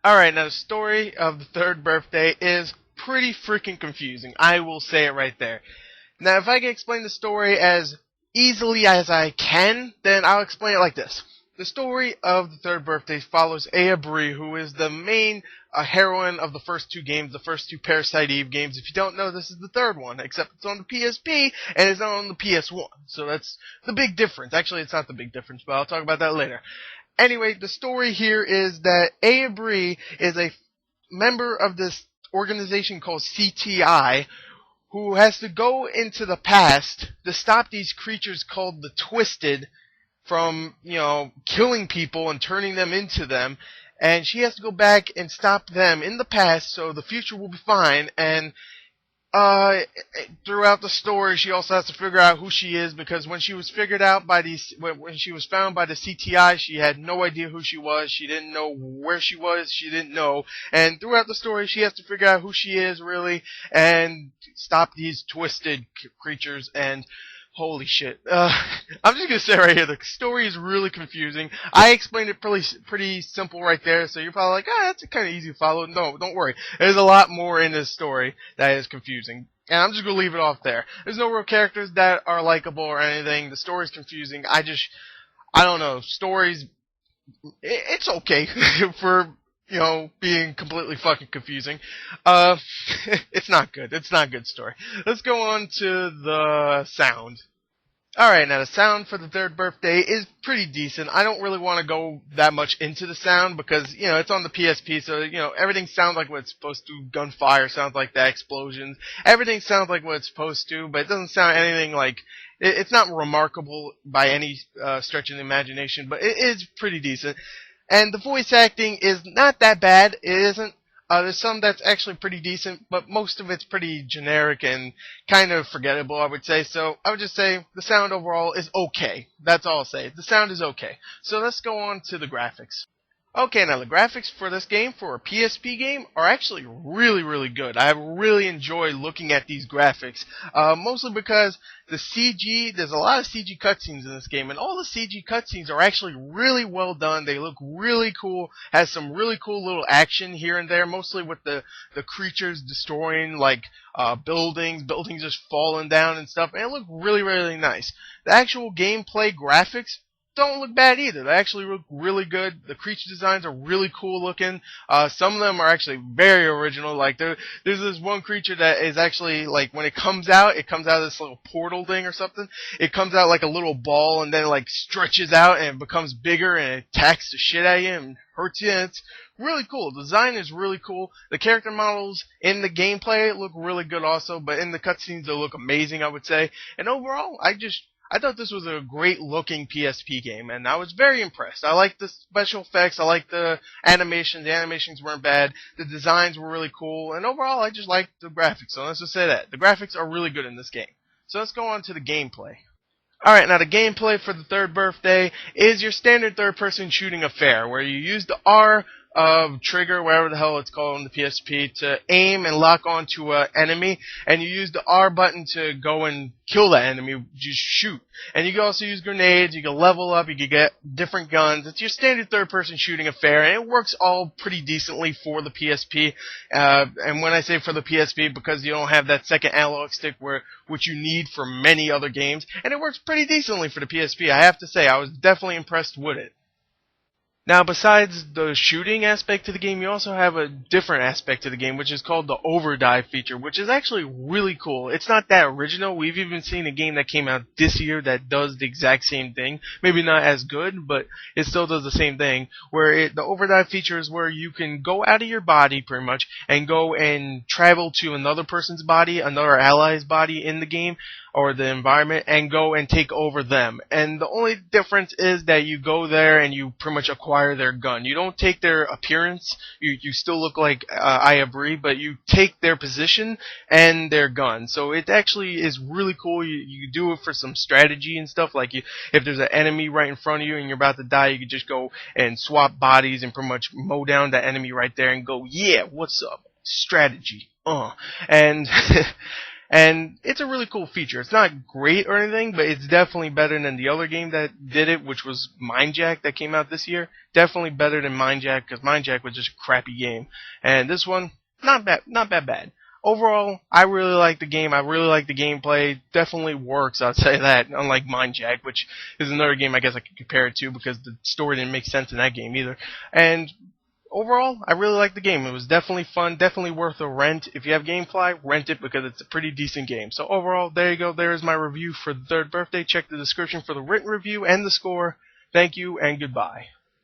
Alright, now the story of the third birthday is pretty freaking confusing. I will say it right there. Now, if I can explain the story as easily as I can, then I'll explain it like this. The story of the third birthday follows Aya Bree, who is the main heroine of the first two games, the first two Parasite Eve games. If you don't know, this is the third one, except it's on the PSP and it's not on the PS1. So that's the big difference. Actually, it's not the big difference, but I'll talk about that later. Anyway, the story here is that Aya Bree is a member of this organization called CTI, who has to go into the past to stop these creatures called the Twisted from, killing people and turning them into them. And she has to go back and stop them in the past so the future will be fine. And throughout the story, she also has to figure out who she is, because when she was figured out by when she was found by the CTI, she had no idea who she was. She didn't know where she was. She didn't know. And throughout the story, she has to figure out who she is really and stop these twisted creatures. And holy shit. I'm just gonna say right here, the story is really confusing. I explained it pretty simple right there, so you're probably like, that's kind of easy to follow. No, don't worry. There's a lot more in this story that is confusing. And I'm just gonna leave it off there. There's no real characters that are likable or anything. The story's confusing. I don't know. Stories, it's okay for, being completely fucking confusing. It's not good. It's not a good story. Let's go on to the sound. Alright, now the sound for the third birthday is pretty decent. I don't really want to go that much into the sound because, it's on the PSP, so, everything sounds like what it's supposed to. Gunfire sounds like that, explosions. Everything sounds like what it's supposed to, but it doesn't sound anything like... It's not remarkable by any stretch of the imagination, but it is pretty decent. And the voice acting is not that bad. It isn't. There's some that's actually pretty decent, but most of it's pretty generic and kind of forgettable, I would say. So I would just say the sound overall is okay. That's all I'll say. The sound is okay. So let's go on to the graphics. Okay, now the graphics for this game, for a PSP game, are actually really, really good. I really enjoy looking at these graphics, mostly because the CG, there's a lot of CG cutscenes in this game, and all the CG cutscenes are actually really well done. They look really cool, has some really cool little action here and there, mostly with the creatures destroying, buildings just falling down and stuff, and it looked really, really nice. The actual gameplay graphics don't look bad either. They actually look really good. The creature designs are really cool looking. Some of them are actually very original. There's this one creature that is actually, when it comes out of this little portal thing or something. It comes out like a little ball and then stretches out and it becomes bigger and it attacks the shit out of you and hurts you. And it's really cool. The design is really cool. The character models in the gameplay look really good also, but in the cutscenes they look amazing, I would say. And overall, I thought this was a great looking PSP game, and I was very impressed. I liked the special effects, I liked the animations. The animations weren't bad, the designs were really cool, and overall I just liked the graphics. So let's just say that. The graphics are really good in this game. So let's go on to the gameplay. Alright, now the gameplay for the third birthday is your standard third-person shooting affair, where you use the R trigger, whatever the hell it's called on the PSP, to aim and lock onto an enemy, and you use the R button to go and kill that enemy, just shoot. And you can also use grenades, you can level up, you can get different guns. It's your standard third-person shooting affair, and it works all pretty decently for the PSP. And when I say for the PSP, because you don't have that second analog stick which you need for many other games, and it works pretty decently for the PSP. I have to say, I was definitely impressed with it. Now, besides the shooting aspect to the game, you also have a different aspect to the game, which is called the Overdive feature, which is actually really cool. It's not that original. We've even seen a game that came out this year that does the exact same thing. Maybe not as good, but it still does the same thing, where the Overdive feature is where you can go out of your body, pretty much, and go and travel to another person's body, another ally's body in the game, or the environment, and go and take over them. And the only difference is that you go there and you pretty much acquire their gun. You don't take their appearance. You still look like Aya Bree, but you take their position and their gun. So it actually is really cool. You do it for some strategy and stuff. If there's an enemy right in front of you and you're about to die, you can just go and swap bodies and pretty much mow down that enemy right there and go, yeah, what's up? Strategy. And And it's a really cool feature. It's not great or anything, but it's definitely better than the other game that did it, which was Mindjack that came out this year. Definitely better than Mindjack, because Mindjack was just a crappy game. And this one, not bad. Overall, I really like the game. I really like the gameplay. Definitely works, I'd say that, unlike Mindjack, which is another game I guess I could compare it to because the story didn't make sense in that game either. And overall, I really like the game. It was definitely fun, definitely worth a rent. If you have GameFly, rent it because it's a pretty decent game. So overall, there you go. There's my review for the third birthday. Check the description for the written review and the score. Thank you and goodbye.